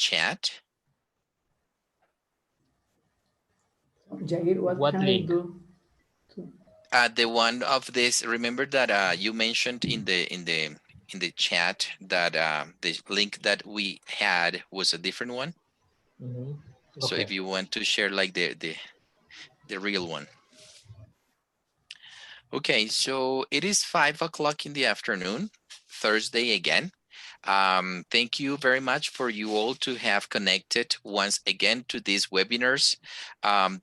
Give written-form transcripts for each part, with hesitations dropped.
chat. Jair, what can link? I do? The one of this. Remember that you mentioned in the chat that the link that we had was a different one. Mm-hmm. So Okay. if you want to share like the real one. Okay, so it is 5 o'clock in the afternoon, Thursday again. Thank you very much for you all to have connected once again to these webinars.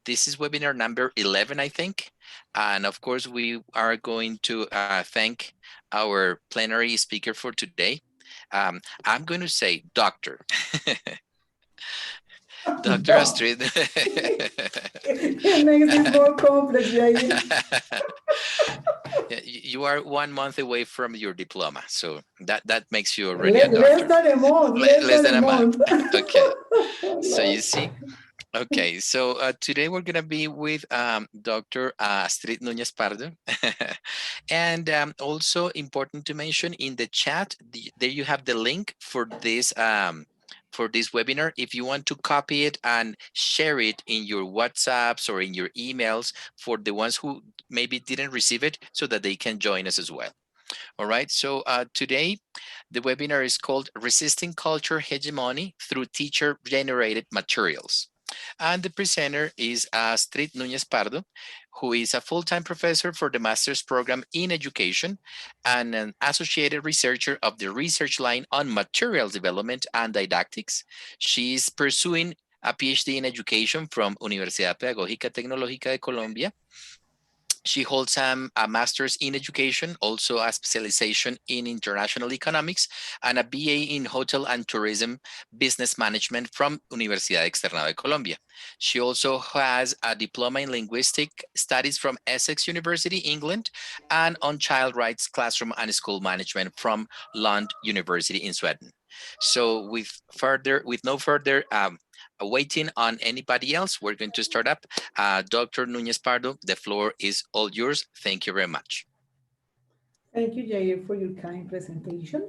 This is webinar number 11, I think. And of course, we are going to thank our plenary speaker for today. I'm going to say Dr. Dr. Astrid. It makes it more complex, Jair. Yeah, you are 1 month away from your diploma, so that makes you already a doctor. Less than a month. Less than a month. Okay, so No. you see. Okay, so today we're gonna be with Dr. Astrid Núñez Pardo, and also important to mention in the chat, there you have the link for this webinar. If you want to copy it and share it in your WhatsApps or in your emails for the ones who maybe didn't receive it, so that they can join us as well. All right, so today the webinar is called Resisting Culture Hegemony Through Teacher-Generated Materials. And the presenter is Astrid Núñez Pardo, who is a full-time professor for the master's program in education and an associated researcher of the research line on materials development and didactics. She is pursuing a PhD in education from Universidad Pedagógica Tecnológica de Colombia. She holds a master's in education, also a specialization in international economics, and a BA in hotel and tourism business management from Universidad Externado de Colombia. She also has a diploma in linguistic studies from Essex University, England, and on child rights classroom and school management from Lund University in Sweden. So with no further waiting on anybody else, we're going to start up. Dr. Núñez Pardo, the floor is all yours. Thank you very much. Thank you, Jair, for your kind presentation.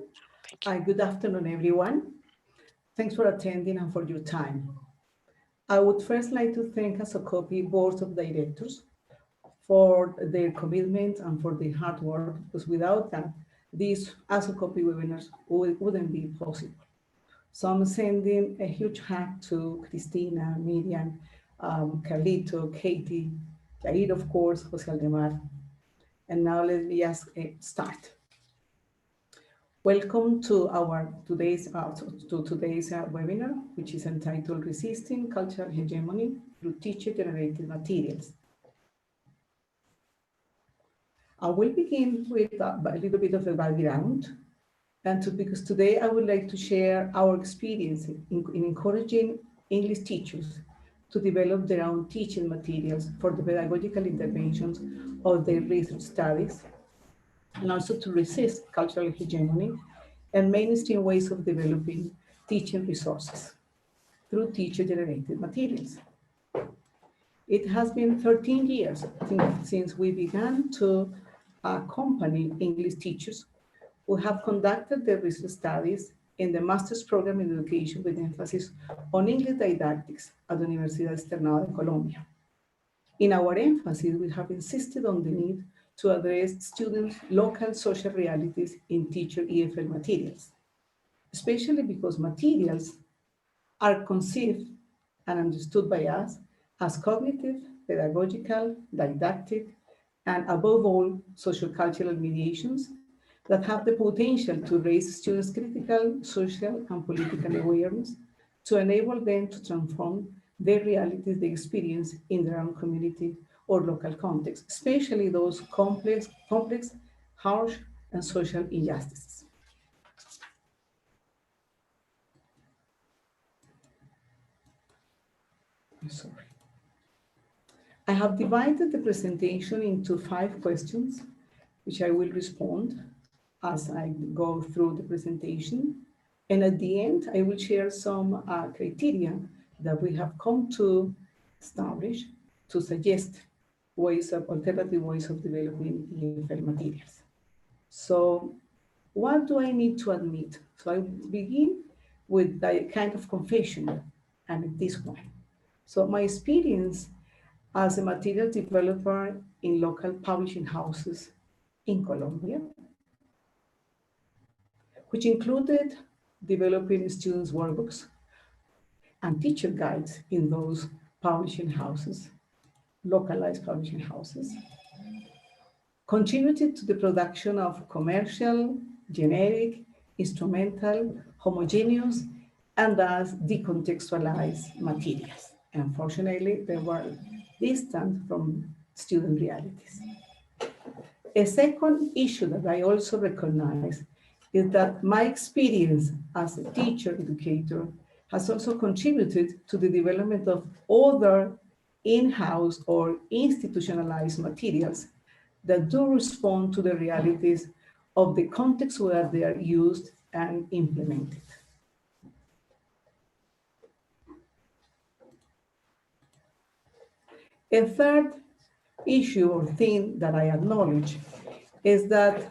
Thank you. Good afternoon, everyone. Thanks for attending and for your time. I would first like to thank ASOCOPI Board of Directors for their commitment and for their hard work, because without that, these ASOCOPI webinars wouldn't be possible. So I'm sending a huge hug to Cristina, Miriam, Carlito, Katie, Jair, of course, Jose Aldemar. And now let me just start. Welcome to our today's webinar, which is entitled Resisting Cultural Hegemony Through Teacher-Generated Materials. I will begin with a little bit of a background, because today I would like to share our experience in encouraging English teachers to develop their own teaching materials for the pedagogical interventions of their research studies, and also to resist cultural hegemony and mainstream ways of developing teaching resources through teacher-generated materials. It has been 13 years since we began to accompany English teachers who have conducted their research studies in the master's program in education with emphasis on English didactics at the Universidad Externado de Colombia. In our emphasis, we have insisted on the need to address students' local social realities in teacher EFL materials, especially because materials are conceived and understood by us as cognitive, pedagogical, didactic, and above all, social-cultural mediations that have the potential to raise students' critical, social, and political awareness to enable them to transform their realities they experience in their own community or local context, especially those complex, harsh, and social injustices. I'm sorry. I have divided the presentation into 5 questions, which I will respond as I go through the presentation. And at the end, I will share some criteria that we have come to establish to suggest alternative ways of developing EFL materials. So what do I need to admit? So I begin with a kind of confession, and this one. So my experience as a material developer in local publishing houses in Colombia, which included developing students' workbooks and teacher guides in those publishing houses, localized publishing houses, contributed to the production of commercial, generic, instrumental, homogeneous, and thus decontextualized materials. Unfortunately, they were distant from student realities. A second issue that I also recognize is that my experience as a teacher educator has also contributed to the development of other in-house or institutionalized materials that do respond to the realities of the context where they are used and implemented. A third issue or thing that I acknowledge is that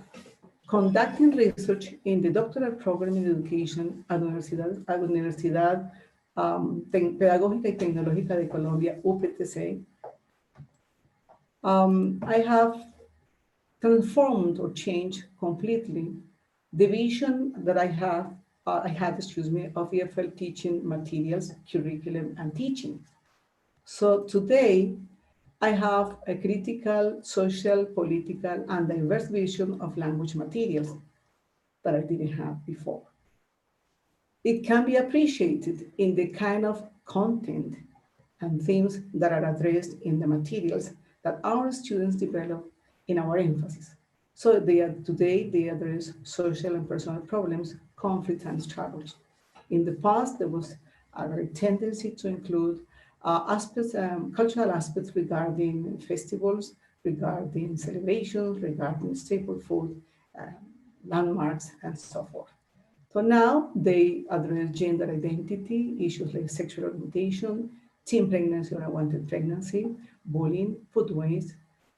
conducting research in the doctoral program in education at Universidad Pedagógica y Tecnológica de Colombia, UPTC, I have transformed or changed completely the vision that I had, of EFL teaching materials, curriculum, and teaching. So today, I have a critical, social, political, and diverse vision of language materials that I didn't have before. It can be appreciated in the kind of content and themes that are addressed in the materials that our students develop in our emphasis. So today they address social and personal problems, conflicts, and struggles. In the past, there was a great tendency to include cultural aspects regarding festivals, regarding celebrations, regarding staple food, landmarks, and so forth. So now they address gender identity, issues like sexual orientation, teen pregnancy or unwanted pregnancy, bullying, food waste,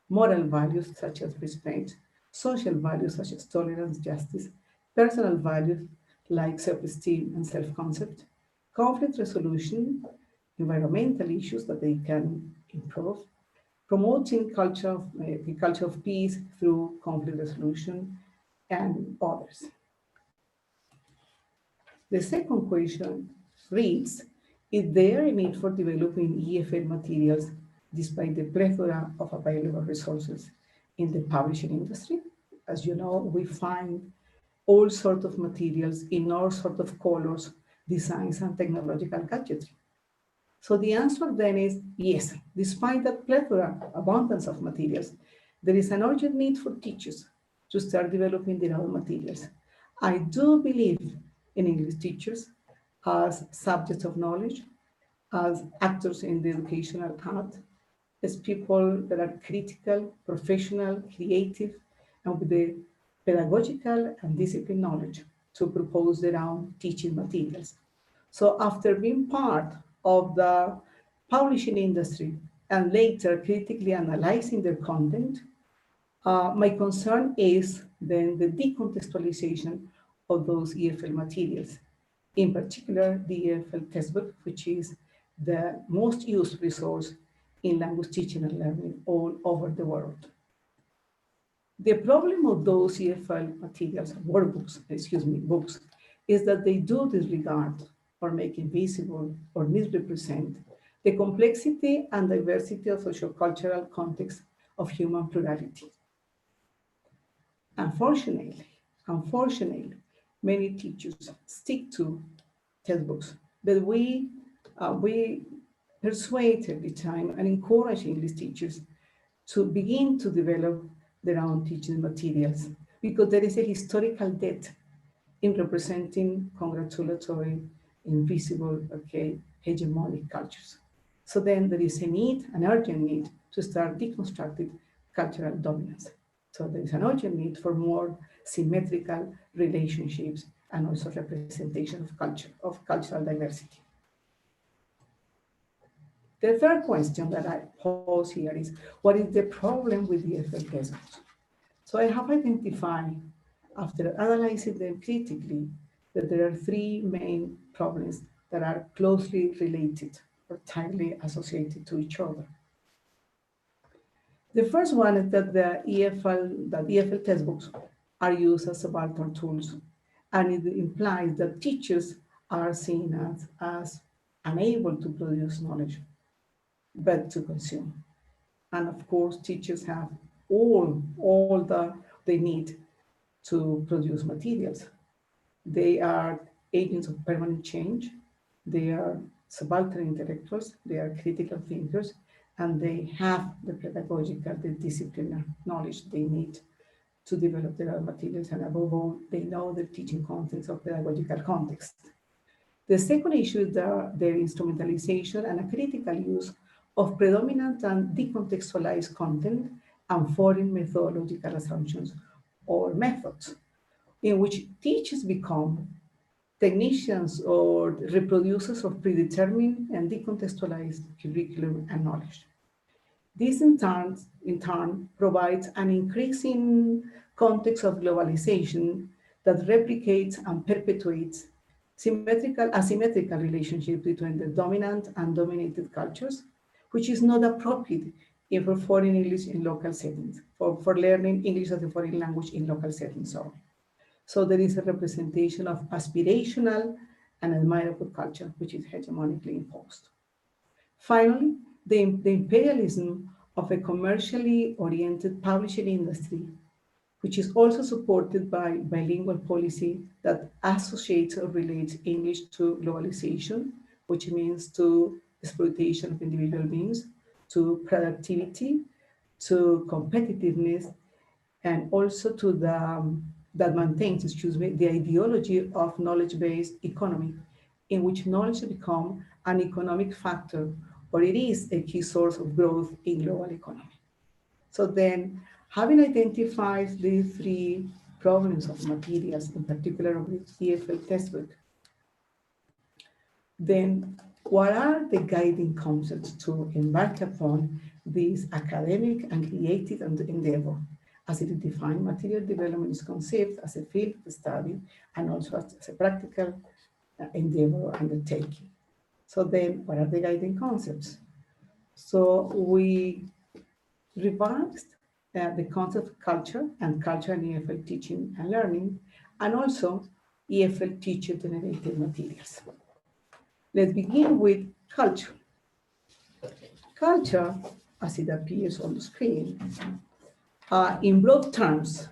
moral values such as respect, social values such as tolerance, justice, personal values like self-esteem and self-concept, conflict resolution, environmental issues that they can improve, promoting the culture of peace through conflict resolution, and others. The second question reads, is there a need for developing EFL materials despite the plethora of available resources in the publishing industry? As you know, we find all sorts of materials in all sorts of colors, designs, and technological gadgetry. So the answer then is yes, despite that plethora, abundance of materials, there is an urgent need for teachers to start developing their own materials. I do believe in English teachers as subjects of knowledge, as actors in the educational art, as people that are critical, professional, creative, and with the pedagogical and discipline knowledge to propose their own teaching materials. So after being part of the publishing industry and later critically analyzing their content, my concern is then the decontextualization of those EFL materials, in particular the EFL textbook, which is the most used resource in language teaching and learning all over the world. The problem of those EFL materials, books, is that they do disregard or make invisible or misrepresent the complexity and diversity of sociocultural context of human plurality. Unfortunately, many teachers stick to textbooks, but we persuade every time and encourage English teachers to begin to develop their own teaching materials because there is a historical debt in representing congratulatory, invisible, hegemonic cultures. So then there is a need, an urgent need, to start deconstructing cultural dominance. So there is an urgent need for more symmetrical relationships and also representation of culture, of cultural diversity. The third question that I pose here is, what is the problem with the EFL textbooks? So I have identified, after analyzing them critically, that there are three main problems that are closely related or tightly associated to each other. The first one is that the EFL textbooks are used as subaltern tools, and it implies that teachers are seen as unable to produce knowledge, but to consume. And of course, teachers have all they need to produce materials. They are agents of permanent change. They are subaltern intellectuals. They are critical thinkers, and they have the pedagogical, the disciplinary knowledge they need to develop their materials. And above all, they know the teaching context or pedagogical context. The second issue is their instrumentalization and a critical use of predominant and decontextualized content and foreign methodological assumptions or methods, in which teachers become technicians or reproducers of predetermined and decontextualized curriculum and knowledge. This in turn provides an increasing context of globalization that replicates and perpetuates asymmetrical relationships between the dominant and dominated cultures, which is not appropriate for foreign English in local settings, for learning English as a foreign language in local settings. So there is a representation of aspirational and admirable culture, which is hegemonically imposed. Finally, the imperialism of a commercially oriented publishing industry, which is also supported by bilingual policy that associates or relates English to globalization, which means to exploitation of individual beings, to productivity, to competitiveness, and also to that maintains, the ideology of knowledge-based economy, in which knowledge becomes an economic factor, or it is a key source of growth in global economy. So then, having identified these three problems of materials, in particular of the EFL textbook, then what are the guiding concepts to embark upon this academic and creative endeavor, as it is defined? Material development is conceived as a field of study and also as a practical endeavor or undertaking. So then, what are the guiding concepts? So we revised the concept of culture and EFL teaching and learning, and also EFL teacher-generated materials. Let's begin with culture. Culture, as it appears on the screen, in broad terms,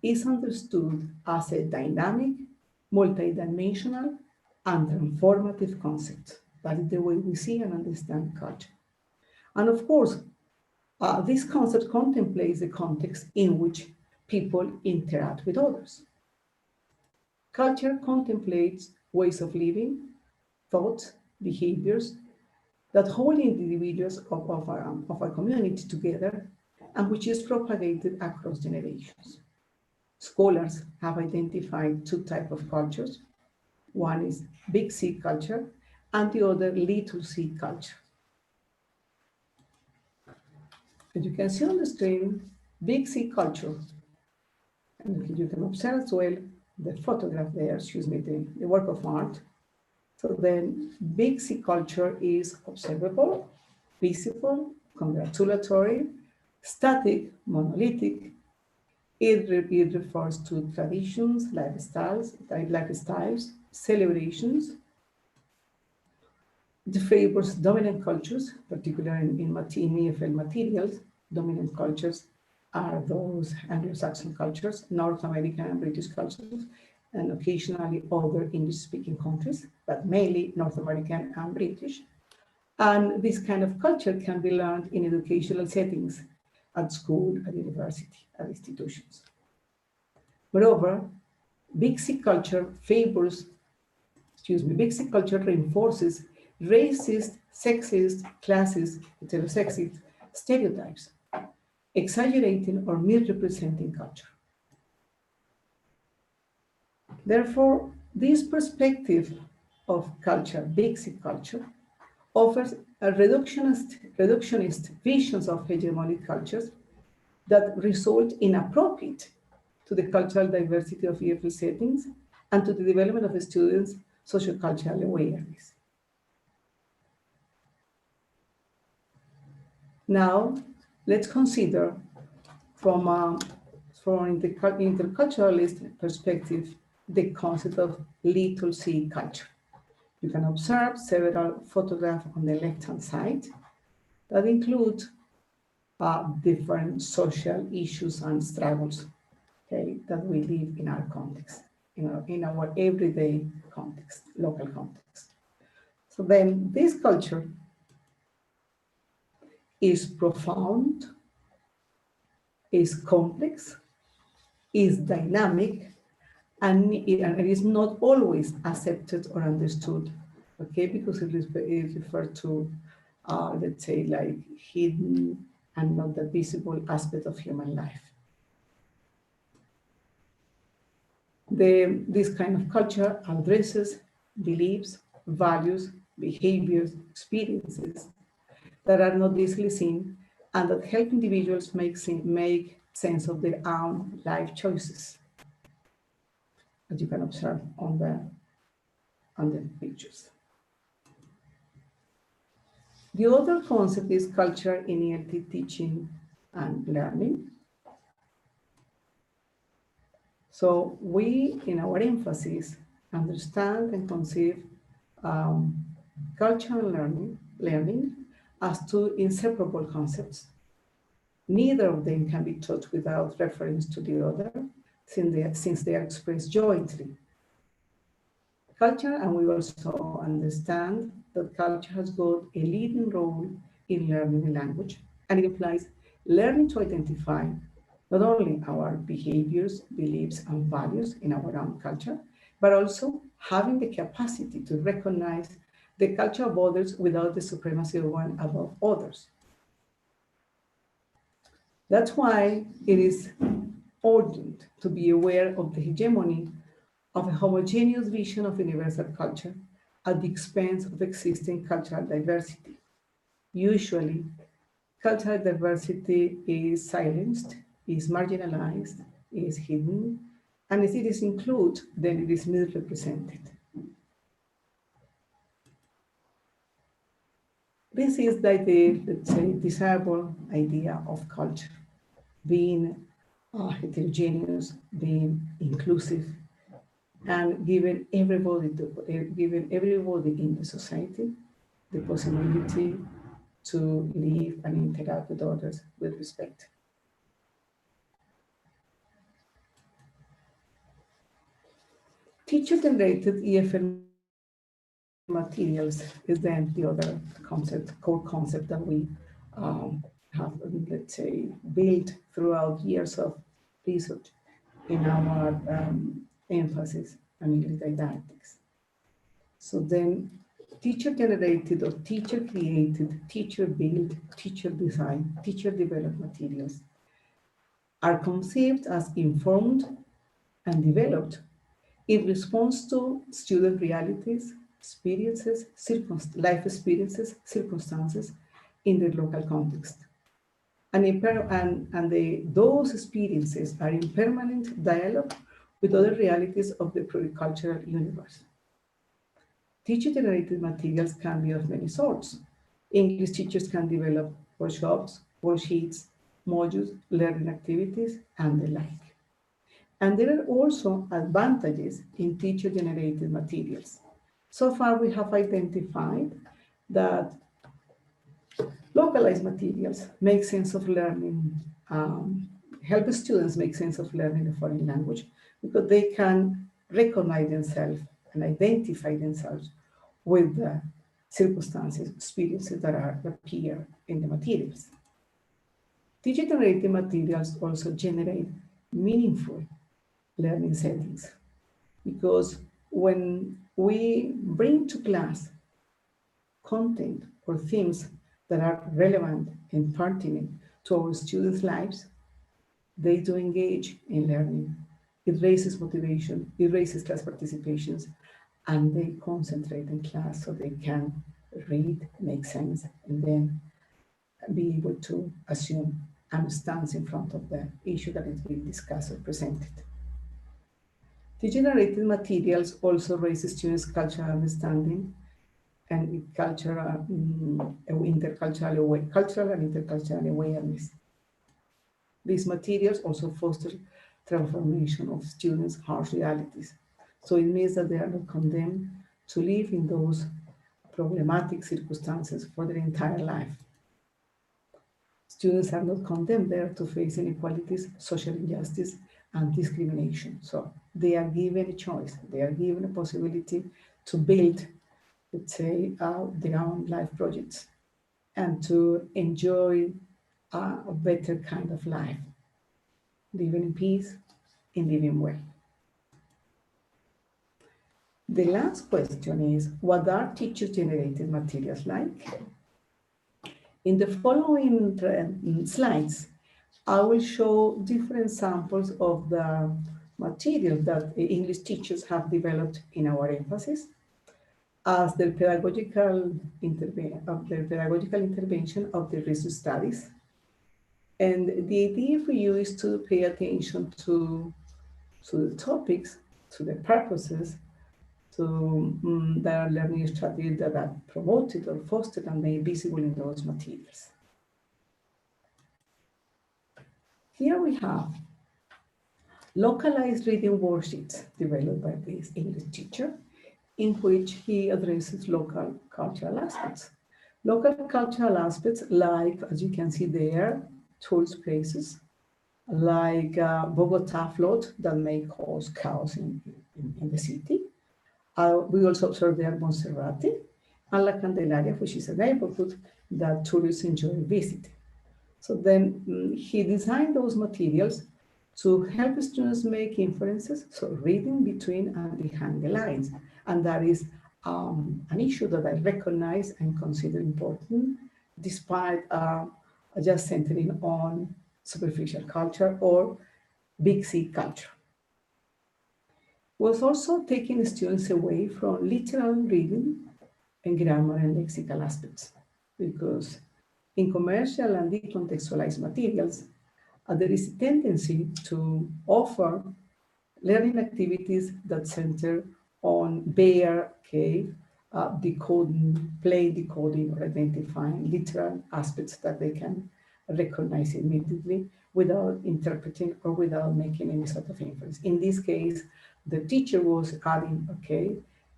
is understood as a dynamic, multidimensional, and transformative concept. That is the way we see and understand culture. And of course, this concept contemplates the context in which people interact with others. Culture contemplates ways of living, thoughts, behaviors that hold individuals of our community together and which is propagated across generations. Scholars have identified two types of cultures. One is big C culture and the other little c culture. As you can see on the screen, big C culture, and you can observe as well the photograph there, the work of art. So then big C culture is observable, visible, congratulatory, static, monolithic. It refers to traditions, lifestyles, celebrations. It favors dominant cultures, particularly in EFL materials. Dominant cultures are those Anglo-Saxon cultures, North American and British cultures, and occasionally other English-speaking countries, but mainly North American and British. And this kind of culture can be learned in educational settings, at school, at university, at institutions. Moreover, big C culture reinforces racist, sexist, classist, heterosexist stereotypes, exaggerating or misrepresenting culture. Therefore, this perspective of culture, big C culture, offers a reductionist visions of hegemonic cultures that result inappropriate to the cultural diversity of EFL settings and to the development of students sociocultural awareness. Now, let's consider from the interculturalist perspective the concept of little c culture. You can observe several photographs on the left-hand side that include different social issues and struggles, okay, that we live in our context, in our everyday context, local context. So then this culture is profound, is complex, is dynamic, and it is not always accepted or understood, okay, because it is referred to, let's say, like hidden and not the visible aspect of human life. This kind of culture addresses beliefs, values, behaviors, experiences that are not easily seen and that help individuals make sense of their own life choices, as you can observe on the pictures. The other concept is culture in ELT teaching and learning. So we, in our emphasis, understand and conceive cultural learning as two inseparable concepts. Neither of them can be taught without reference to the other, since they are expressed jointly. Culture, and we also understand that culture has got a leading role in learning a language, and it implies learning to identify not only our behaviors, beliefs, and values in our own culture, but also having the capacity to recognize the culture of others without the supremacy of one above others. That's why it is urgent to be aware of the hegemony of a homogeneous vision of universal culture at the expense of existing cultural diversity. Usually, cultural diversity is silenced, is marginalized, is hidden, and if it is included, then it is misrepresented. This is like the, let's say, desirable idea of culture, being heterogeneous, being inclusive, and giving everybody in the society the possibility to live and interact with others with respect. Teacher-generated EFL materials is then the other core concept that we have, let's say, built throughout years of research in our emphasis on English didactics. So then teacher-generated or teacher-created, teacher-built, teacher-designed, teacher-developed materials are conceived as informed and developed in response to student realities, experiences, life experiences, circumstances in their local context. And, those experiences are in permanent dialogue with other realities of the pluricultural universe. Teacher-generated materials can be of many sorts. English teachers can develop workshops, worksheets, modules, learning activities, and the like. And there are also advantages in teacher-generated materials. So far, we have identified that localized materials make sense of learning, help students make sense of learning a foreign language because they can recognize themselves and identify themselves with the circumstances, experiences that appear in the materials. Teacher-generated materials also generate meaningful learning settings because when we bring to class content or themes that are relevant and pertinent to our students' lives, they do engage in learning. It raises motivation, it raises class participations, and they concentrate in class so they can read, make sense, and then be able to assume and stand in front of the issue that is being discussed or presented. The generated materials also raise students' cultural understanding and cultural, cultural and intercultural awareness. These materials also foster transformation of students' harsh realities. So it means that they are not condemned to live in those problematic circumstances for their entire life. Students are not condemned there to face inequalities, social injustice, and discrimination. So they are given a choice. They are given a possibility to build, let's say, their own life projects and to enjoy a better kind of life, living in peace and living well. The last question is, what are teacher-generated materials like? In the following slides, I will show different samples of the materials that English teachers have developed in our emphasis as the pedagogical intervention of the research studies. And the idea for you is to pay attention to the topics, to the purposes, to the learning strategies that are promoted or fostered and made visible in those materials. Here we have localized reading worksheets developed by this English teacher, in which he addresses local cultural aspects. Local cultural aspects like, as you can see there, tourist places, like Bogota flood that may cause chaos in the city. We also observe there Monserrate and La Candelaria, which is a neighborhood that tourists enjoy visiting. So then he designed those materials to help students make inferences, so reading between and behind the lines. And that is an issue that I recognize and consider important, despite just centering on superficial culture or big C culture. Was also taking students away from literal reading and grammar and lexical aspects, because in commercial and decontextualized materials, there is a tendency to offer learning activities that center on bare, decoding, plain decoding, or identifying literal aspects that they can recognize immediately without interpreting or without making any sort of inference. In this case, the teacher was adding,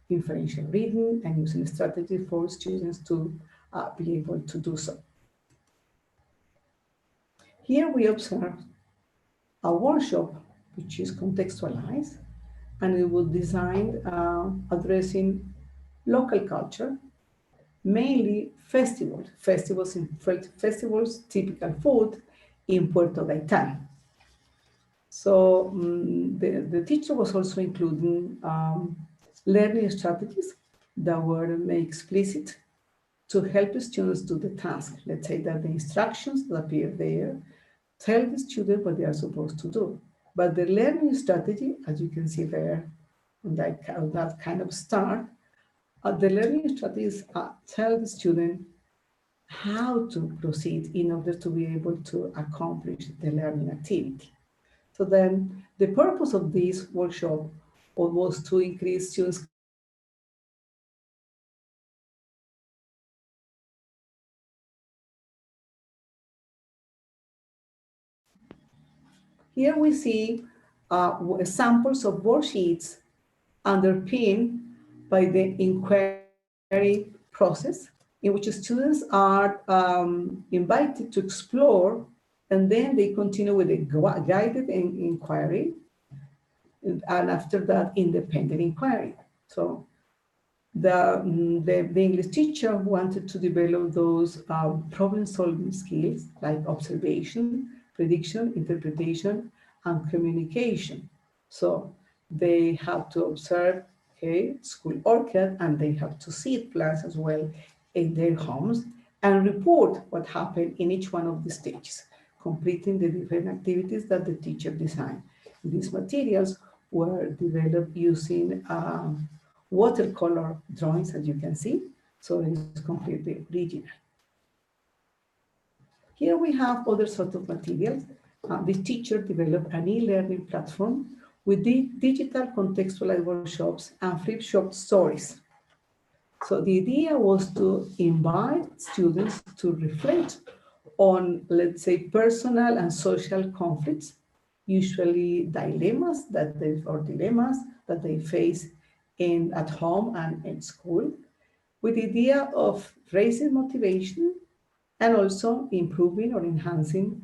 inferential reading and using strategies for students to be able to do so. Here we observe a workshop which is contextualized, and it was designed addressing local culture, mainly festivals, typical food in Puerto Gaitán. So the teacher was also including learning strategies that were made explicit to help the students do the task. Let's say that the instructions that appear there tell the student what they are supposed to do. But the learning strategy, as you can see there, on that kind of start, the learning strategies tell the student how to proceed in order to be able to accomplish the learning activity. So then the purpose of this workshop was to increase students' Here we see samples of worksheets underpinned by the inquiry process, in which students are invited to explore, and then they continue with a guided inquiry, and after that, independent inquiry. So the English teacher wanted to develop those problem-solving skills like observation, prediction, interpretation, and communication. So they have to observe, school orchid, and they have to see plants as well in their homes and report what happened in each one of the stages, completing the different activities that the teacher designed. These materials were developed using watercolor drawings, as you can see, so it is completely original. Here we have other sort of materials. The teacher developed an e-learning platform with the digital contextualized workshops and flip shop stories. So the idea was to invite students to reflect on, let's say, personal and social conflicts, usually dilemmas that they face at home and in school, with the idea of raising motivation and also improving or enhancing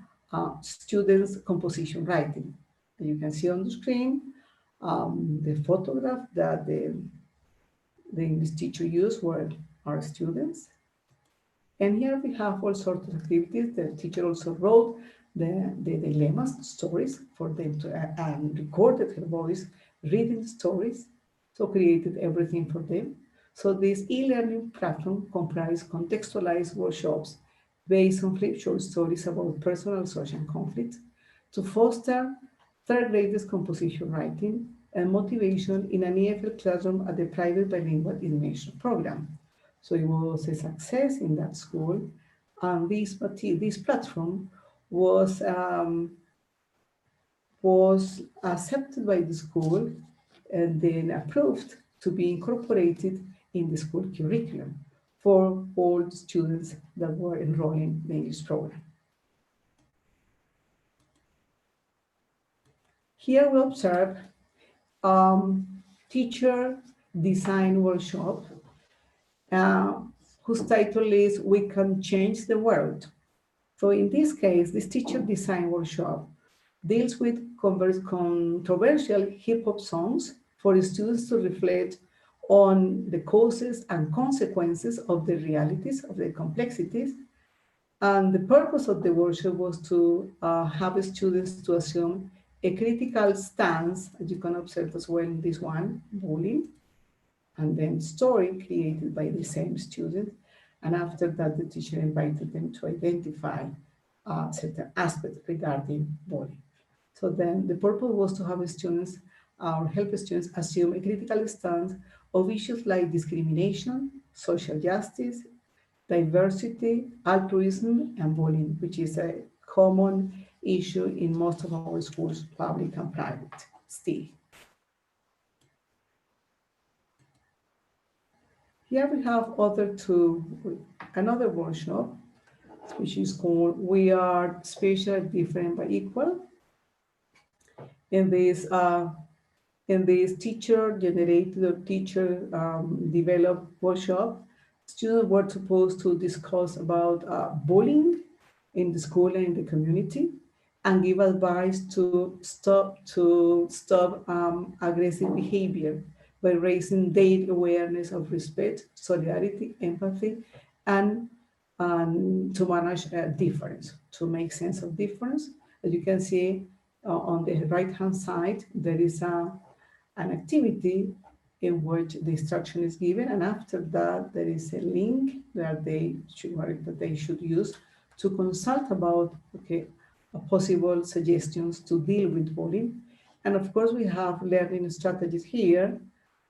students' composition writing. You can see on the screen the photograph that the English teacher used were our students. And here we have all sorts of activities. The teacher also wrote the dilemmas, stories for them to, and recorded her voice reading stories. So created everything for them. So this e-learning platform comprised contextualized workshops based on flip short stories about personal social conflicts to foster third graders composition writing and motivation in an EFL classroom at the private bilingual immersion program. So it was a success in that school, and this platform was was accepted by the school and then approved to be incorporated in the school curriculum for all the students that were enrolling in the English program. Here we observe teacher design workshop uh, whose title is We Can Change the World. So in this case, this teacher design workshop deals with controversial hip hop songs for students to reflect on the causes and consequences of the realities, of the complexities. And the purpose of the workshop was to have students to assume a critical stance, as you can observe as well in this one, bullying, and then story created by the same student. And after that, the teacher invited them to identify certain aspects regarding bullying. So then the purpose was to have students or help students assume a critical stance of issues like discrimination, social justice, diversity, altruism, and bullying, which is a common issue in most of our schools, public and private, still. Here we have another workshop, which is called We Are Special, Different, but Equal. In this teacher-generated or teacher-developed workshop, students were supposed to discuss about bullying in the school and in the community, and give advice to stop aggressive behavior by raising their awareness of respect, solidarity, empathy, and to manage difference, to make sense of difference. As you can see on the right-hand side, there is an activity in which the instruction is given, and after that, there is a link that they should use to consult about possible suggestions to deal with bullying. And of course, we have learning strategies here.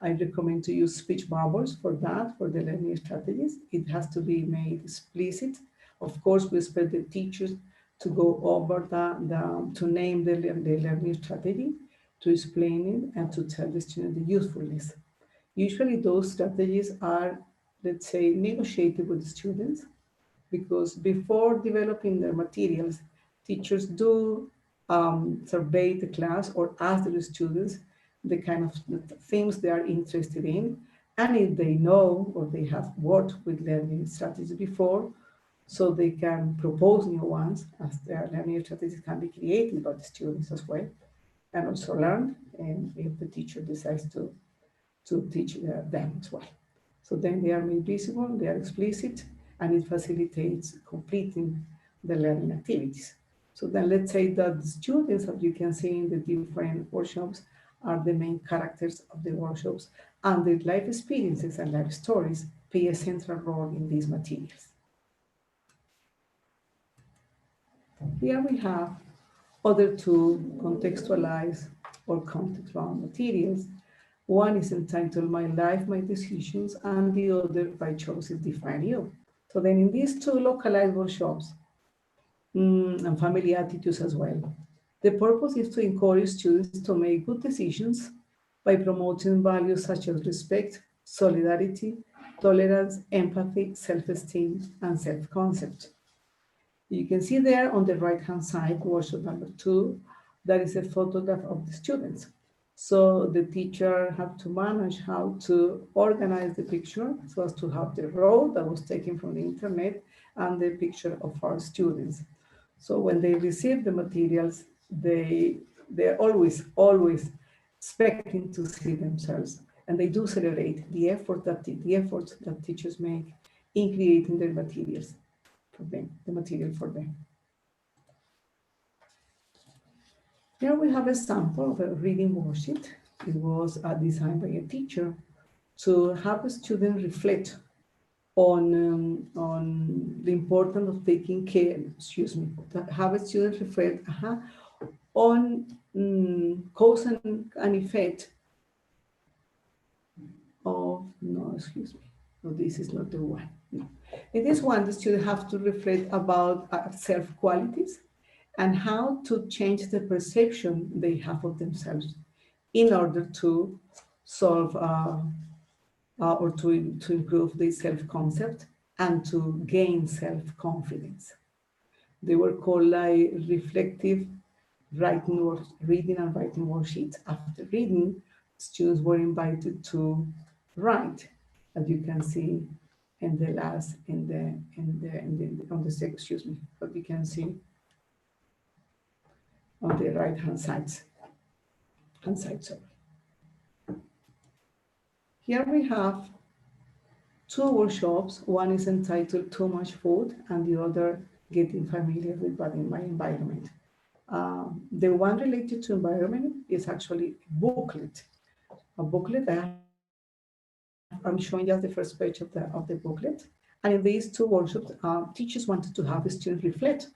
I recommend to use speech bubbles for that, for the learning strategies. It has to be made explicit. Of course, we expect the teachers to go over to name the learning strategy, to explain it, and to tell the student the usefulness. Usually those strategies are, let's say, negotiated with the students, because before developing their materials, teachers do survey the class or ask the students the kind of things they are interested in. And if they know or they have worked with learning strategies before, so they can propose new ones, as their learning strategies can be created by the students as well, and also learned, and if the teacher decides to teach them as well. So then they are made visible, they are explicit, and it facilitates completing the learning activities. So then let's say that the students, as you can see in the different workshops, are the main characters of the workshops, and their life experiences and life stories play a central role in these materials. Here we have other two contextualized or context-bound materials. One is entitled My Life, My Decisions, and the other By Choices Define You. So then in these two localized workshops, and family attitudes as well, The purpose is to encourage students to make good decisions by promoting values such as respect, solidarity, tolerance, empathy, self-esteem, and self-concept. You can see there on the right-hand side, workshop number 2, that is a photograph of the students. So the teacher had to manage how to organize the picture so as to have the row that was taken from the internet and the picture of our students. So when they receive the materials, they're always expecting to see themselves, and they do celebrate the efforts that teachers make in creating their materials for them, the material for them. Here we have a sample of a reading worksheet. It was designed by a teacher to have a student reflect on the importance of taking care, to have a student reflect on cause and effect of, no, excuse me, no, this is not the one. No. In this one, the student have to reflect about self-qualities and how to change the perception they have of themselves in order to solve or to improve their self-concept and to gain self-confidence. They were called like reflective reading and writing worksheets. After reading, students were invited to write, as you can see in the last, on the excuse me, what you can see on the right-hand side. Sorry. Here we have two workshops. One is entitled Too Much Food and the other Getting Familiar with My Environment. The one related to environment is actually a booklet. I'm showing just the first page of the booklet. And in these two workshops, teachers wanted to have the students reflect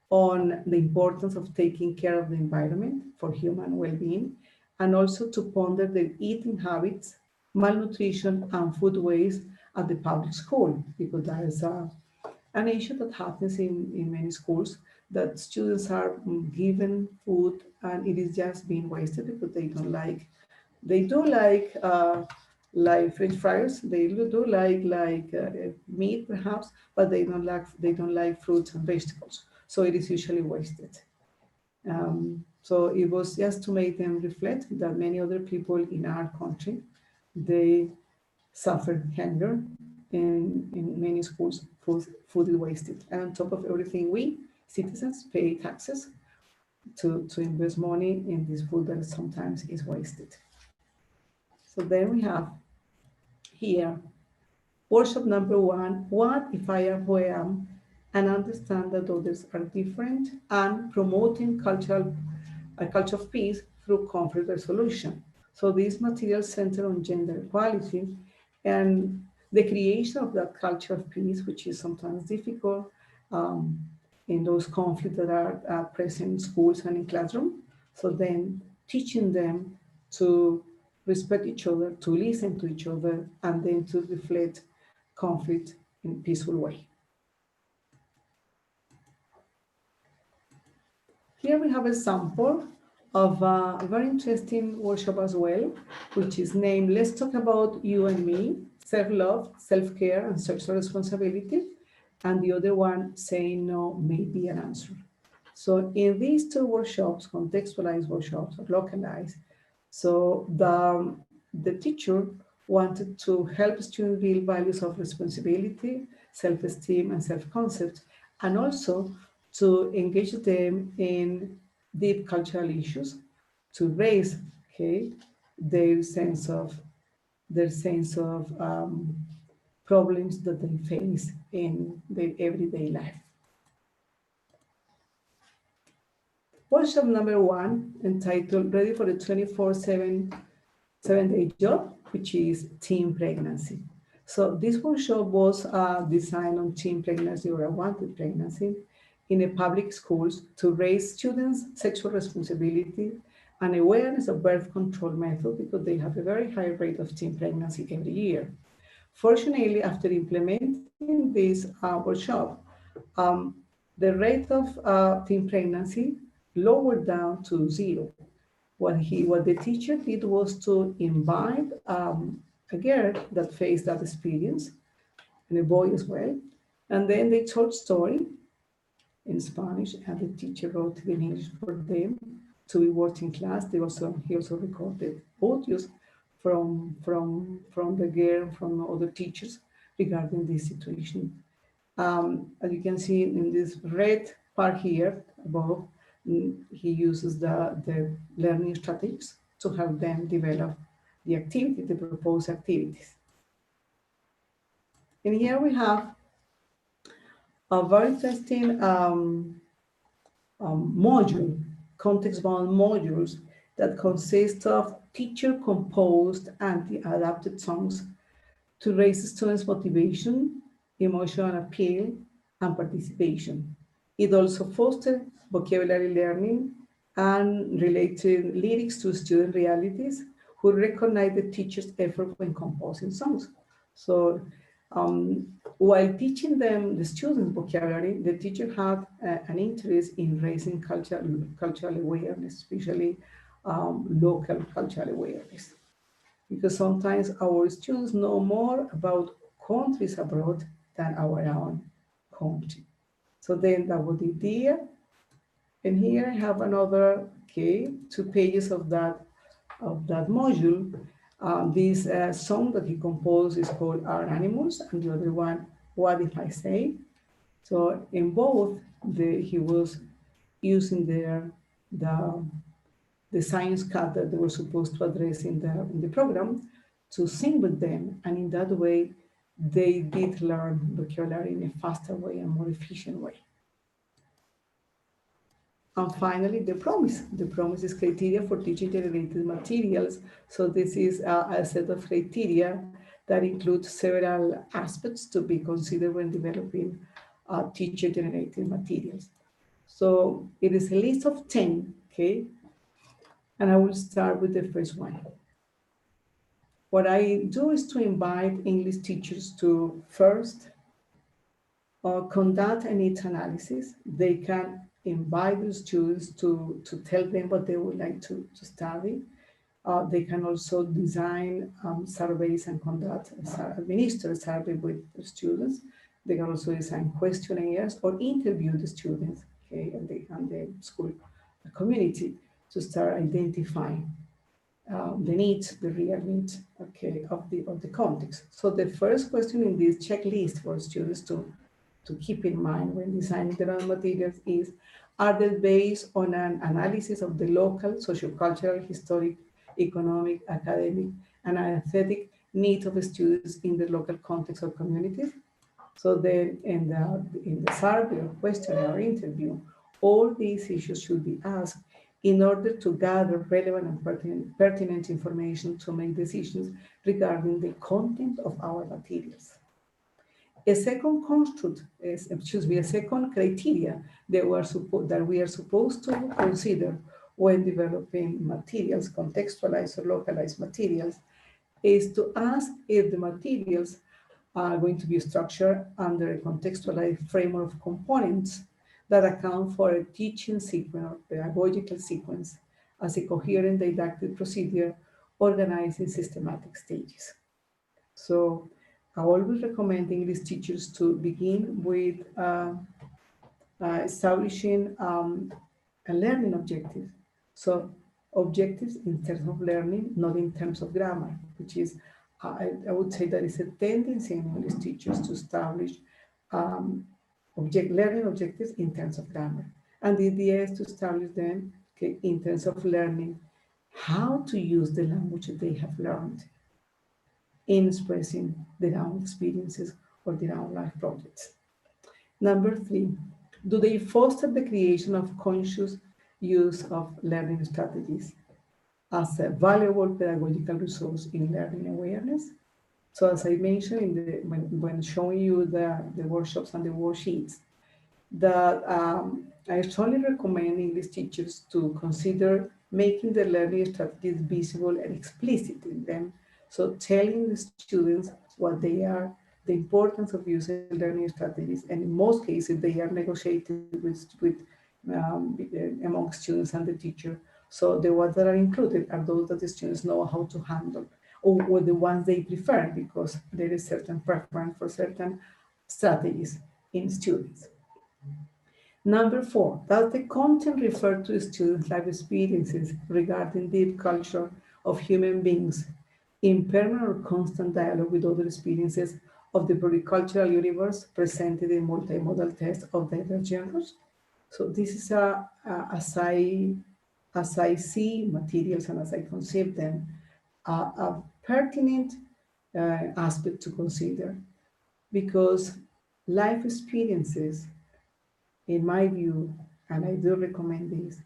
on the importance of taking care of the environment for human well-being, and also to ponder their eating habits, malnutrition, and food waste at the public school, because that is an issue that happens in many schools, that students are given food and it is just being wasted because they do like French fries, they do like meat perhaps, but they don't like fruits and vegetables. So it is usually wasted. So it was just to make them reflect that many other people in our country, they suffer hunger. In many schools, food is wasted. And on top of everything, we citizens pay taxes to invest money in this food that sometimes is wasted. So then we have here workshop number 1, what if I am who I am and understand that others are different, and promoting a culture of peace through conflict resolution. So these materials center on gender equality and the creation of that culture of peace, which is sometimes difficult um, in those conflicts that are present in schools and in classroom. So then teaching them to respect each other, to listen to each other, and then to reflect conflict in a peaceful way. Here we have a sample of a very interesting workshop as well, which is named Let's Talk About You and Me, Self-Love, Self-Care, and Sexual Responsibility. And the other one, Saying No May Be an Answer. So in these two workshops, contextualized workshops or localized, so the teacher wanted to help students build values of responsibility, self-esteem, and self-concept, and also to engage them in deep cultural issues, to raise, okay, their sense of problems that they face in their everyday life. Workshop number 1, entitled Ready for the 24/7 7-day job, which is teen pregnancy. So this workshop was designed on teen pregnancy or unwanted pregnancy in the public schools to raise students' sexual responsibility and awareness of birth control method, because they have a very high rate of teen pregnancy every year. Fortunately, after implementing this workshop, the rate of teen pregnancy lowered down to zero. What the teacher did was to invite a girl that faced that experience, and a boy as well. And then they told story in Spanish, and the teacher wrote it in English for them to be watched in class. He also recorded audios from the girl, from other teachers regarding this situation. As you can see in this red part here above, he uses the learning strategies to help them develop the proposed activities. And here we have a very interesting module, context-bound modules that consist of teacher-composed anti-adapted songs to raise students' motivation, emotional appeal, and participation. It also fosters vocabulary learning and related lyrics to student realities who recognize the teacher's effort when composing songs. So while teaching them, the students, vocabulary, the teacher had an interest in raising cultural awareness, especially local cultural awareness, because sometimes our students know more about countries abroad than our own country. So then that was the idea. And here I have another, okay, 2 pages of that module. This song that he composed is called Our Animals, and the other one, What If I Say? So in both, he was using the science cut that they were supposed to address in the program to sing with them. And in that way, they did learn vocabulary in a faster way and more efficient way. And finally, the promise. The promise is criteria for teacher-generated materials. So this is a set of criteria that includes several aspects to be considered when developing teacher-generated materials. So it is a list of 10, okay? And I will start with the first one. What I do is to invite English teachers to first conduct a needs analysis. They can invite the students to tell them what they would like to study. They can also design surveys and administer survey with the students. They can also design questionnaires or interview the students, okay, and the school community to start identifying the needs, the real needs, okay, of the context. So the first question in this checklist for students to keep in mind when designing their own materials is, are they based on an analysis of the local, sociocultural, historic, economic, academic, and aesthetic needs of the students in the local context or communities? So then in the survey or questionnaire or interview, all these issues should be asked in order to gather relevant and pertinent information to make decisions regarding the content of our materials. A second construct is, a second criteria that we are supposed to consider when developing materials, contextualized or localized materials, is to ask if the materials are going to be structured under a contextualized framework of components that account for a teaching sequence or pedagogical sequence as a coherent didactic procedure organized in systematic stages. So I always recommend English teachers to begin with establishing a learning objective. So objectives in terms of learning, not in terms of grammar, which is, I would say that is a tendency in English teachers to establish learning objectives in terms of grammar. And the idea is to establish them, okay, in terms of learning how to use the language that they have learned in expressing their own experiences or their own life projects. Number 3, do they foster the creation of conscious use of learning strategies as a valuable pedagogical resource in learning awareness? So as I mentioned when showing you the workshops and the worksheets, that I strongly recommend English teachers to consider making the learning strategies visible and explicit in them. So telling the students what they are, the importance of using learning strategies, and in most cases they are negotiated with among students and the teacher. So the ones that are included are those that the students know how to handle, or the ones they prefer, because there is certain preference for certain strategies in students. Number 4, does the content refer to students' life experiences regarding deep culture of human beings in permanent or constant dialogue with other experiences of the pluricultural universe presented in multimodal tests of diverse genres? So this is as I see materials and as I conceive them, a pertinent aspect to consider, because life experiences, in my view, and I do recommend this,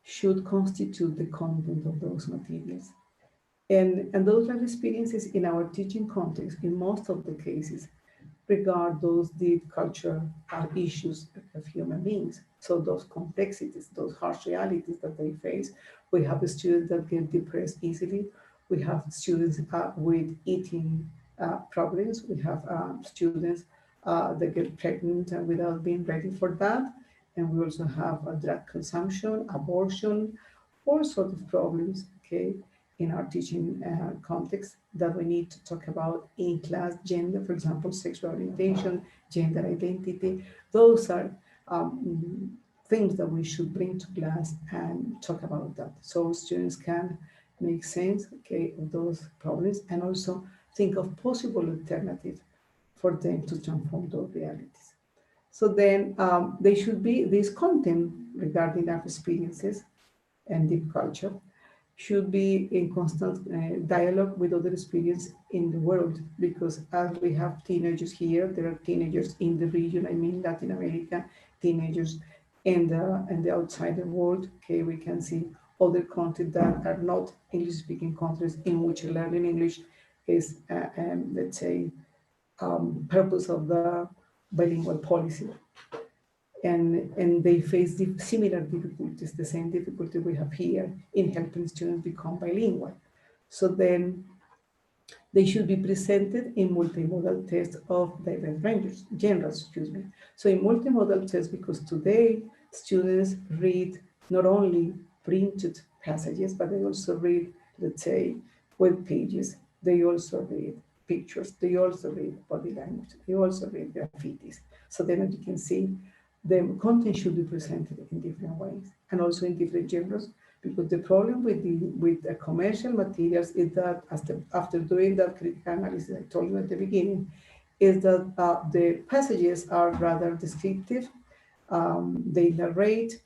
should constitute the content of those materials. And those life experiences in our teaching context, in most of the cases, regard those deep cultural issues of human beings. So those complexities, those harsh realities that they face. We have students that get depressed easily. We have students with eating problems. We have students that get pregnant without being ready for that. And we also have drug consumption, abortion, all sorts of problems, okay, in our teaching context that we need to talk about in class. Gender, for example, sexual orientation, gender identity. Those are things that we should bring to class and talk about that, so students can make sense, okay, of those problems, and also think of possible alternatives for them to transform those realities. So then they should be this content regarding our experiences and deep culture should be in constant dialogue with other experience in the world, because as we have teenagers here, there are teenagers in the region, I mean Latin America, teenagers in the outside the world, okay, we can see other countries that are not English-speaking countries in which learning English is, let's say, purpose of the bilingual policy. And they face similar difficulties, the same difficulty we have here in helping students become bilingual. So then they should be presented in multimodal tests of diverse ranges, genres, excuse me. So in multimodal tests, because today students read not only printed passages, but they also read, let's say, web pages. They also read pictures. They also read body language. They also read graffitis. So then, as you can see, the content should be presented in different ways and also in different genres, because the problem with the commercial materials is that after doing that critical analysis I told you at the beginning, is that the passages are rather descriptive. They narrate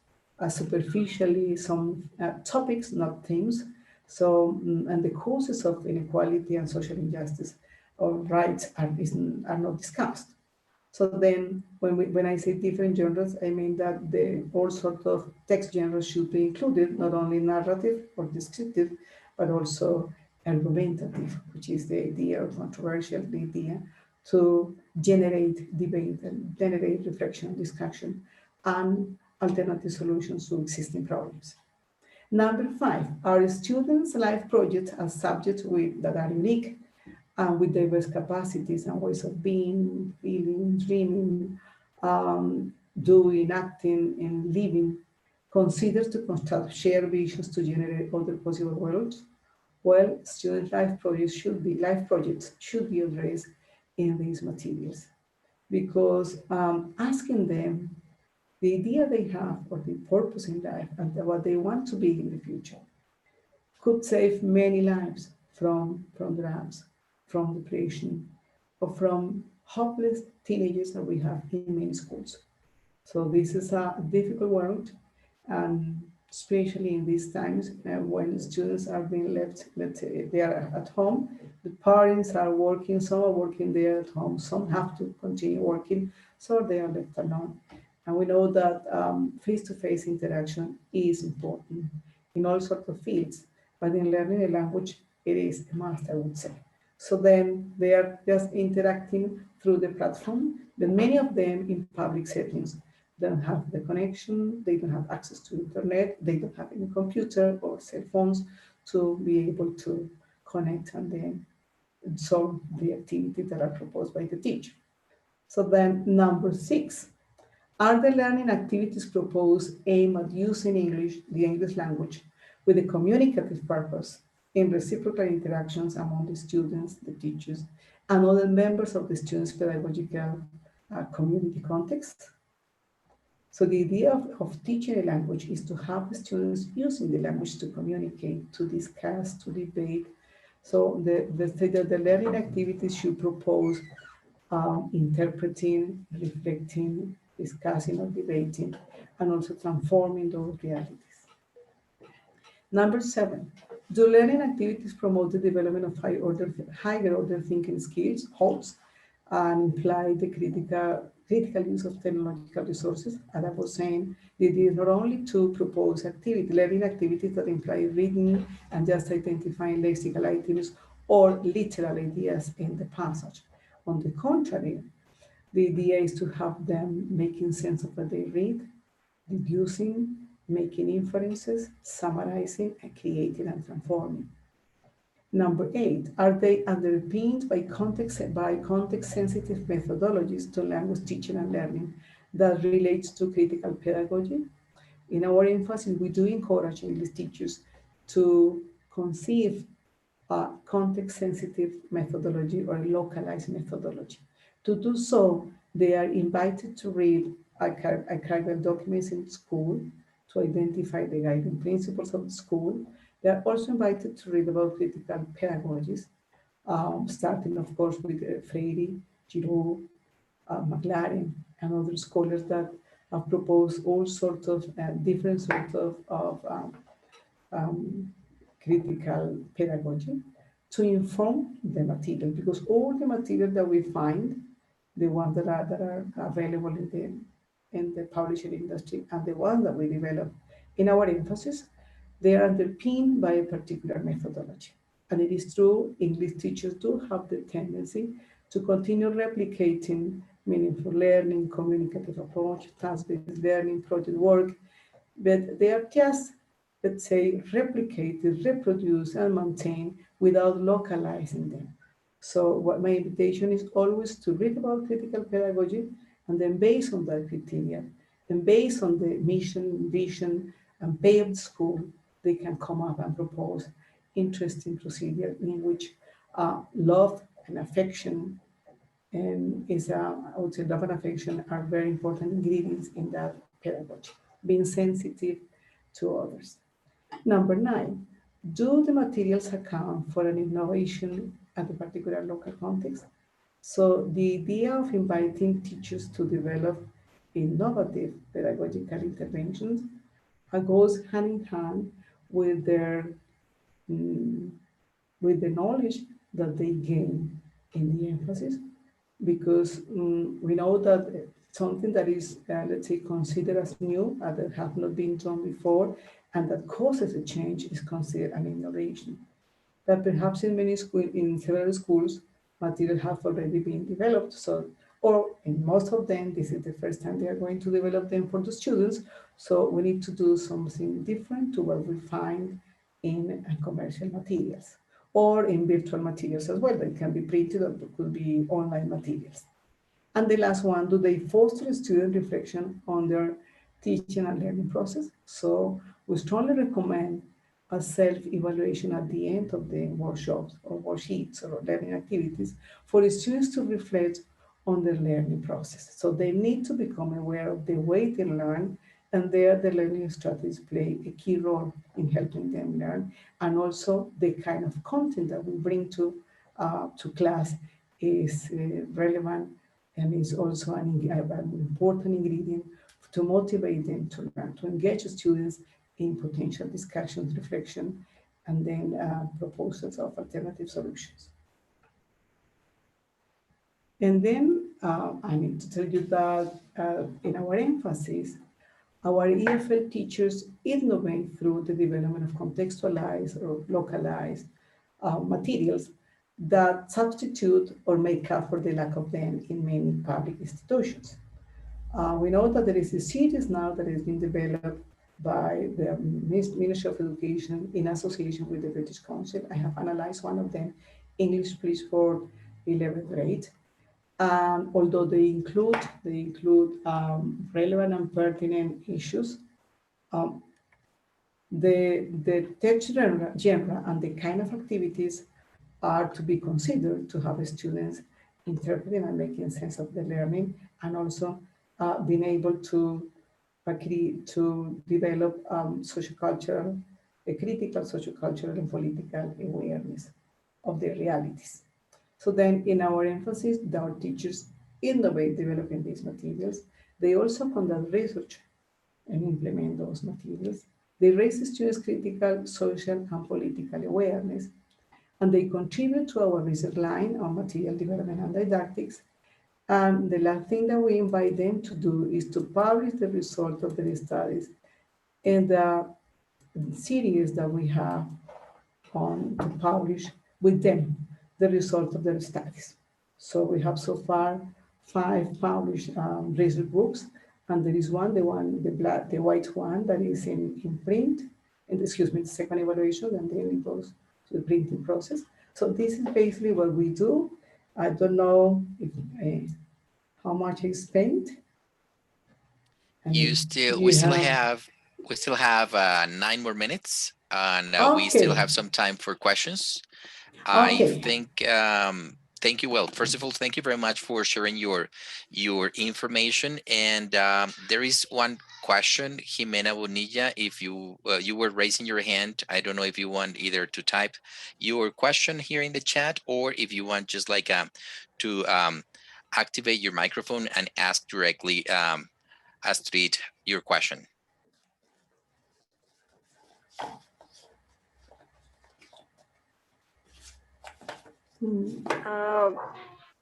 superficially some topics, not themes. So, and the causes of inequality and social injustice or rights are not discussed. So then, when I say different genres, I mean that all sorts of text genres should be included, not only narrative or descriptive, but also argumentative, which is the idea, or controversial, the idea to generate debate and generate reflection, discussion, and alternative solutions to existing problems. Number 5, our students' life projects are subjects that are unique and with diverse capacities and ways of being, feeling, dreaming, doing, acting, and living, considers to construct shared visions to generate other possible worlds. Well, student life projects should be addressed in these materials, because asking them the idea they have or the purpose in life and what they want to be in the future could save many lives from drugs, from depression, or from hopeless teenagers that we have in many schools. So this is a difficult world, and especially in these times when students are being left, let's say they are at home, the parents are working, some are working there at home, some have to continue working, so they are left alone. And we know that face-to-face interaction is important in all sorts of fields, but in learning a language, it is a must, I would say. So then they are just interacting through the platform, but many of them in public settings don't have the connection, they don't have access to internet, they don't have any computer or cell phones to be able to connect and then solve the activities that are proposed by the teacher. So then number 6, Are the learning activities proposed aimed at using English, the English language, with a communicative purpose in reciprocal interactions among the students, the teachers, and other members of the students' pedagogical community context? So the idea of teaching a language is to have the students using the language to communicate, to discuss, to debate. So the learning activities should propose interpreting, reflecting, discussing or debating, and also transforming those realities. Number 7, do learning activities promote the development of higher order thinking skills, HOTS, and imply the critical use of technological resources? As I was saying, the idea is not only to propose learning activities that imply reading and just identifying lexical items or literal ideas in the passage. On the contrary, the idea is to have them making sense of what they read, deducing, making inferences, summarizing, and creating and transforming. Number 8, are they underpinned by context-sensitive methodologies to language teaching and learning that relates to critical pedagogy? In our emphasis, we do encourage English teachers to conceive a context-sensitive methodology or a localized methodology. To do so, they are invited to read archival documents in school to identify the guiding principles of the school. They are also invited to read about critical pedagogies, starting, of course, with Freire, Giroux, McLaren, and other scholars that have proposed all sorts of different sorts of um, critical pedagogy to inform the material, because all the material that we find, the ones that are available in the publishing industry and the ones that we develop in our emphasis, they are underpinned by a particular methodology. And it is true, English teachers do have the tendency to continue replicating meaningful learning, communicative approach, task-based learning, project work, but they are just, let's say, replicated, reproduced, and maintained without localizing them. So what my invitation is always to read about critical pedagogy, and then based on that criteria, and based on the mission, vision, and pay of the school, they can come up and propose interesting procedure in which love and affection I would say love and affection are very important ingredients in that pedagogy, being sensitive to others. Number 9, do the materials account for an innovation at a particular local context? So the idea of inviting teachers to develop innovative pedagogical interventions goes hand in hand with their mm, with the knowledge that they gain in the emphasis, because we know that something that is, let's say, considered as new, that have not been done before, and that causes a change is considered an innovation. That perhaps in several schools, material have already been developed. So, or in most of them, this is the first time they are going to develop them for the students. So we need to do something different to what we find in commercial materials or in virtual materials as well. That can be printed or could be online materials. And the last one, do they foster student reflection on their teaching and learning process? So we strongly recommend a self-evaluation at the end of the workshops or worksheets or learning activities for the students to reflect on their learning process. So they need to become aware of the way they learn, and there the learning strategies play a key role in helping them learn, and also the kind of content that we bring to class is relevant and is also an important ingredient to motivate them to learn, to engage students in potential discussions, reflection, and then proposals of alternative solutions. And then I need to tell you that in our emphasis, our EFL teachers innovate through the development of contextualized or localized materials that substitute or make up for the lack of them in many public institutions. We know that there is a series now that has been developed by the Ministry of Education in association with the British Council. I have analyzed one of them, English Please for 11th grade. Although they include relevant and pertinent issues, um, the text genre and the kind of activities are to be considered to have students interpreting and making sense of the learning, and also being able to develop sociocultural, a critical sociocultural and political awareness of the realities. So then in our emphasis, our teachers innovate developing these materials. They also conduct research and implement those materials. They raise students' critical, social, and political awareness, and they contribute to our research line on material development and didactics. And the last thing that we invite them to do is to publish the result of their studies in the series that we have on to publish with them the result of their studies. So we have so far 5 published research books, and there is the white one that is in print, and excuse me, the second evaluation, and then it goes to the printing process. So this is basically what we do. I don't know if, how much I spent. And You we still have 9 more minutes, and we still okay, have some time for questions. I okay. think thank you. Well, first of all, thank you very much for sharing your information. And there is one question, Jimena Bonilla. If you you were raising your hand, I don't know if you want either to type your question here in the chat, or if you want just like to activate your microphone and ask directly Astrid your question.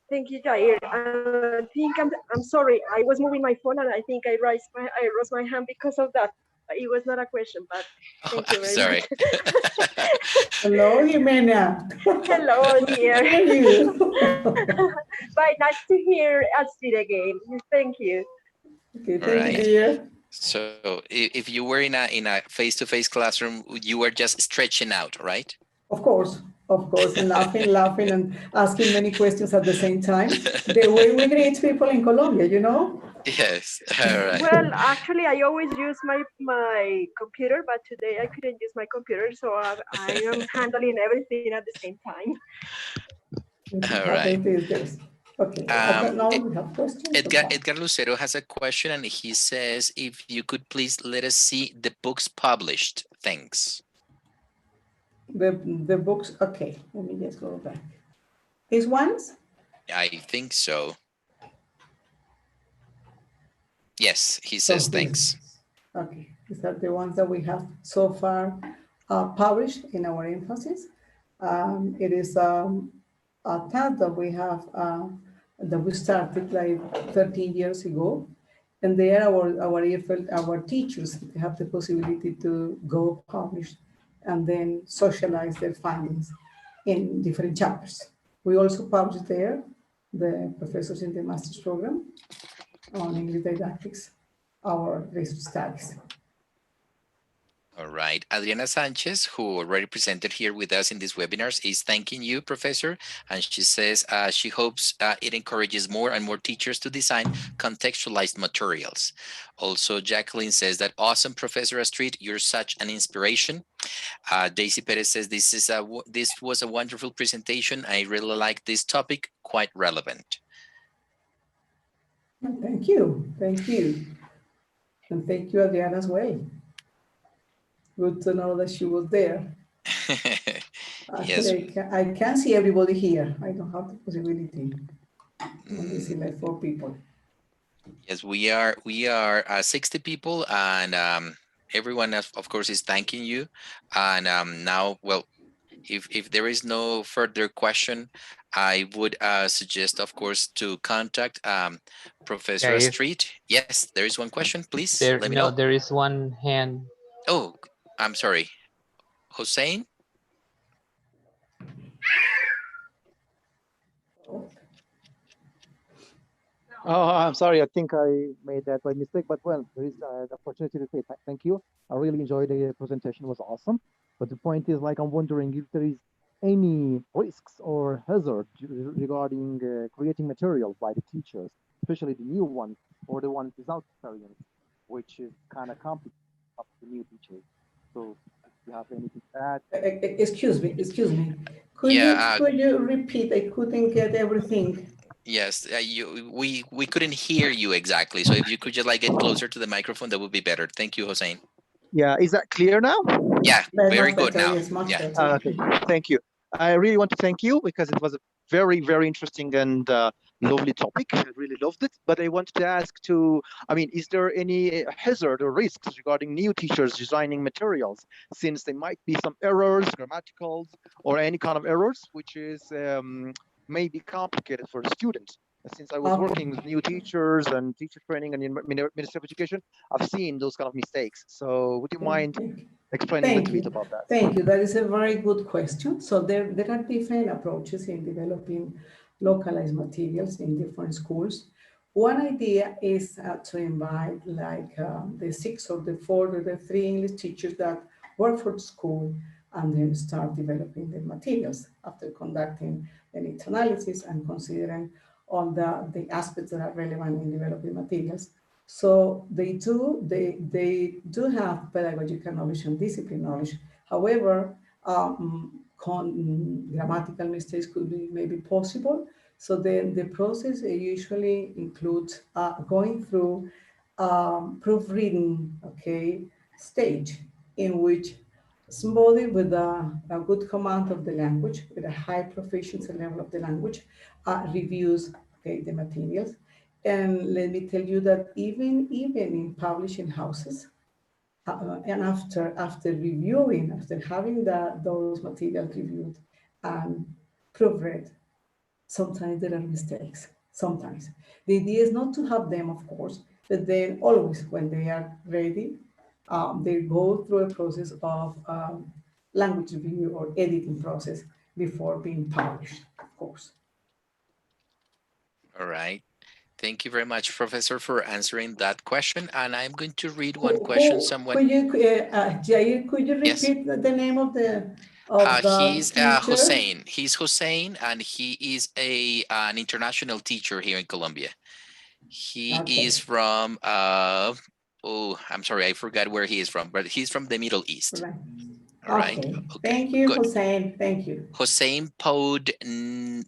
Thank you, Jair. I think I'm sorry. I was moving my phone and I think I raised my hand because of that. It was not a question, but thank you very Sorry. much. Hello, Jimena. Hello, dear. How are you? But nice to hear Astrid again. Thank you. Okay, thank you, dear. So if you were in a face-to-face classroom, you were just stretching out, right? Of course, and laughing and asking many questions at the same time. The way we greet people in Colombia, you know? Yes, all right. Well, actually, I always use my computer, but today I couldn't use my computer, so I am handling everything at the same time. All right. Okay, now we have questions. Edgar Lucero has a question, and he says, if you could please let us see the books published. Thanks. The books, okay, let me just go back. These ones? I think so. Yes, he says thanks. Okay, these are the ones that we have so far published in our emphasis. It is a tab that we have that we started like 13 years ago, and there our EFL, our teachers have the possibility to go publish and then socialize their findings in different chapters. We also publish there the professors in the master's program on English didactics, our research studies. All right. Adriana Sanchez, who already presented here with us in these webinars, is thanking you, Professor. And she says she hopes it encourages more and more teachers to design contextualized materials. Also, Jacqueline says that awesome, Professor Astrid, you're such an inspiration. Daisy Perez says this was a wonderful presentation. I really like this topic, quite relevant. Thank you. Thank you. And thank you, Adriana, as well. Good to know that she was there. Yes. I can see everybody here. I don't have the possibility. Only see like 4 people. Yes, we are 60 people, and everyone of course is thanking you. And now, well, if there is no further question, I would suggest, of course, to contact Professor Astrid. Yes, there is one question. Please let me know. No, there is one hand. Oh, I'm sorry. Hussein? Oh, I'm sorry. I think I made that by mistake, but well, there is the opportunity to say thank you. I really enjoyed the presentation. It was awesome. But the point is, like, I'm wondering if there is any risks or hazard regarding creating material by the teachers, especially the new ones or the ones without experience, which is kind of complicated up to new teachers. So if you have anything to add. Excuse me. Yeah. Could you repeat? I couldn't get everything. Yes, we couldn't hear you exactly. So if you could just like get closer to the microphone, that would be better. Thank you, Hossein. Yeah, is that clear now? Yeah, very Much good better, now. yes, much Yeah. better. Okay, thank you. I really want to thank you because it was a very, very interesting and lovely topic. I really loved it. But I wanted to ask is there any hazard or risks regarding new teachers designing materials, since there might be some errors, grammaticals, or any kind of errors, which is maybe complicated for the students. Since I was working with new teachers and teacher training and in Ministry of Education, I've seen those kind of mistakes. So would you mind explaining a little bit about that? Thank you. That is a very good question. So there are different approaches in developing localized materials in different schools. One idea is to invite like the 6 or the 4 or the 3 English teachers that work for the school and then start developing the materials after conducting the needs analysis and considering all the aspects that are relevant in developing materials. So they do have pedagogical knowledge and discipline knowledge. However, grammatical mistakes could be maybe possible. So then the process usually includes going through proofreading, stage in which somebody with a good command of the language, with a high proficiency level of the language, reviews the materials. And let me tell you that even in publishing houses, and after reviewing, after having those materials reviewed and proofread, sometimes there are mistakes. Sometimes the idea is not to have them, of course, but then always when they are ready, they go through a process of language review or editing process before being published, of course. All right. Thank you very much, Professor, for answering that question. And I'm going to read one question. Someone. Jair, could you repeat the name of the he's teacher? Hossein. He's Hossein, and he is an international teacher here in Colombia. He is from I'm sorry, I forgot where he is from, but he's from the Middle East. Right. All right. Okay. Okay. Thank you, Good. Hossein. Thank you. Hossein Podine.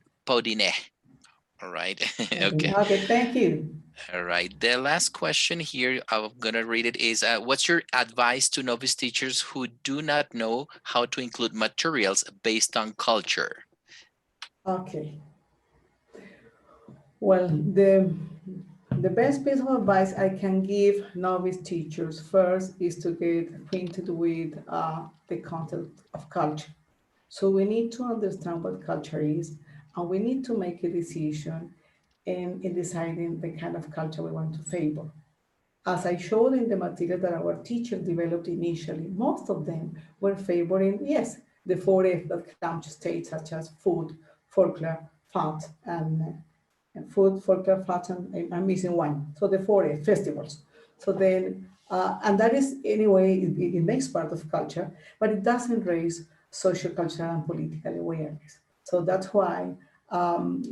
All right. Okay. Okay. Thank you. All right. The last question here, I'm gonna read it, is what's your advice to novice teachers who do not know how to include materials based on culture? Okay. Well, the best piece of advice I can give novice teachers first is to get acquainted with the concept of culture. So we need to understand what culture is, and we need to make a decision in deciding the kind of culture we want to favor. As I showed in the material that our teachers developed initially, most of them were favoring, yes, the 4F that come to states such as food, folklore, fat, and food, folklore, fat, and I'm missing one. So the 4F festivals. So then, and that is, anyway, it makes part of culture, but it doesn't raise social, cultural, and political awareness. So that's why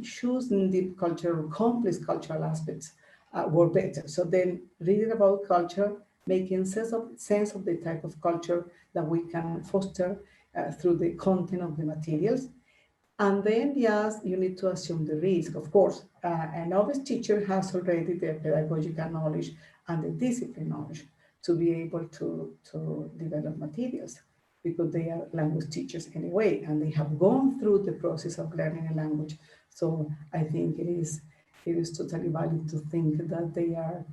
choosing deep cultural, complex cultural aspects were better. So then reading about culture, making sense of the type of culture that we can foster through the content of the materials. And then, yes, you need to assume the risk. Of course, a novice teacher has already the pedagogical knowledge and the discipline knowledge to be able to develop materials, because they are language teachers anyway, and they have gone through the process of learning a language. So I think it is totally valid to think that they are,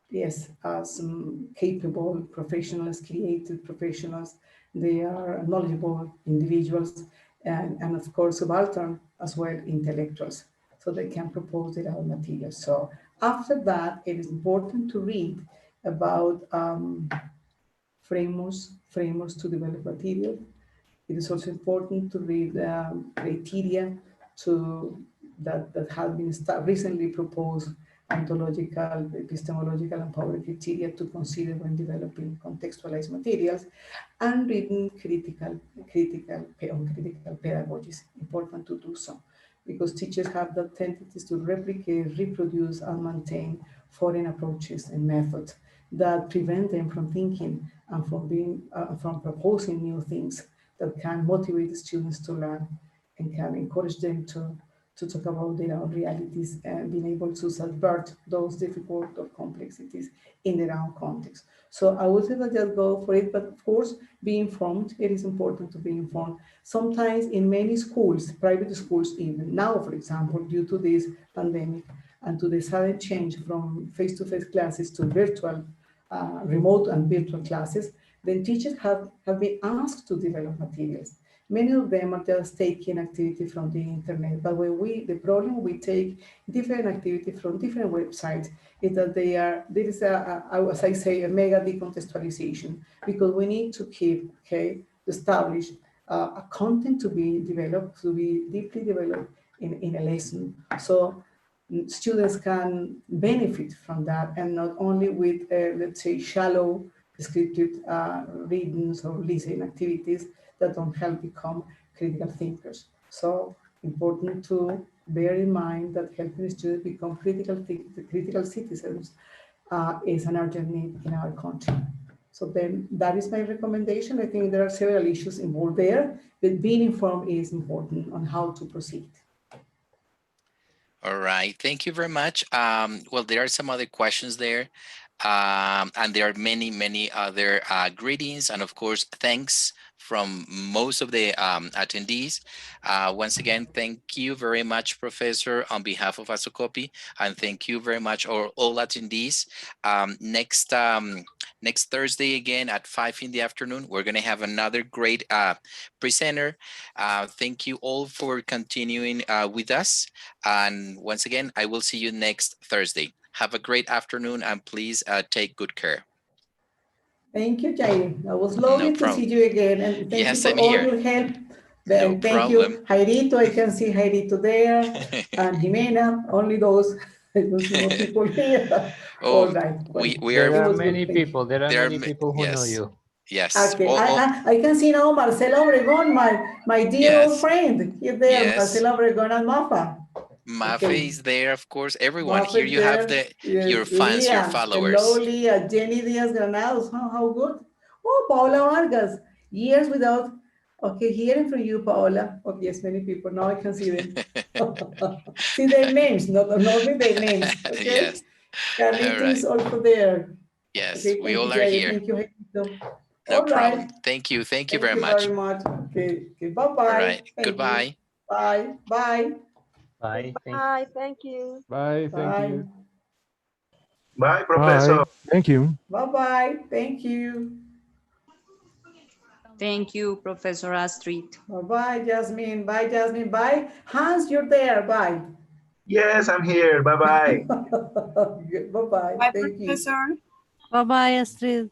yes, some capable professionals, creative professionals. They are knowledgeable individuals, and of course, subaltern as well, intellectuals. So they can propose their own materials. So after that, it is important to read about frameworks to develop material. It is also important to read criteria that have been recently proposed ontological, epistemological, and power criteria to consider when developing contextualized materials, and reading critical pedagogies. Important to do so, because teachers have the tendency to replicate, reproduce, and maintain foreign approaches and methods that prevent them from thinking and from proposing new things that can motivate the students to learn and can encourage them to talk about their own realities and being able to subvert those difficult or complexities in their own context. So I would say that just go for it, but of course, be informed. It is important to be informed. Sometimes in many schools, private schools even, now, for example, due to this pandemic and to the sudden change from face-to-face classes to virtual, remote and virtual classes, then teachers have been asked to develop materials. Many of them are just taking activity from the internet, but the problem we take different activity from different websites is that there is as I say, a mega decontextualization, because we need to keep, establish a content to be developed, to be deeply developed in a lesson. So students can benefit from that, and not only with, let's say, shallow descriptive readings or listening activities that don't help become critical thinkers. So important to bear in mind that helping students become critical citizens is an urgent need in our country. So then that is my recommendation. I think there are several issues involved there, but being informed is important on how to proceed. All right, thank you very much. Well, there are some other questions there. And there are many other greetings, and of course, thanks from most of the attendees. Once again, thank you very much, Professor, on behalf of Asocopi, and thank you very much, all attendees. Next Thursday, again at 5 in the afternoon, we're going to have another great presenter. Thank you all for continuing with us. And once again, I will see you next Thursday. Have a great afternoon, and please take good care. Thank you, Jair. That was lovely to see you again, and thank you for all your help. Thank you, Jairito. I can see Jairito there, and Jimena. Only those. I don't see more people here. All right. Well, there are many people. There are many people who know you. Yes. Okay. I can see now Marcela Obregon, my dear old friend. He's there, yes. Marcela Obregon and Mafa. Mafe is there, of course. Everyone here, you have your fans, your followers. Loli, Jenny Diaz Granados. How good. Oh, Paola Vargas. Years without. Okay, hearing from you, Paola. Oh, yes, many people. Now I can see them. See their names, not only their names. Okay. Yes. Carlito is also there. Yes, okay, we all are here. Thank you. No problem. Thank you. Thank you very much. Okay. Bye-bye. All right. Goodbye. Bye. Bye. Bye. Bye. Thank you. Bye. Thank you. Bye, Professor. Bye. Thank you. Bye-bye. Thank you. Thank you, Professor Astrid. Bye-bye, Jasmine. Bye, Jasmine. Bye. Hans, you're there. Bye. Yes, I'm here. Bye-bye. Bye-bye. Bye, Thank Professor. you. Bye-bye, Astrid.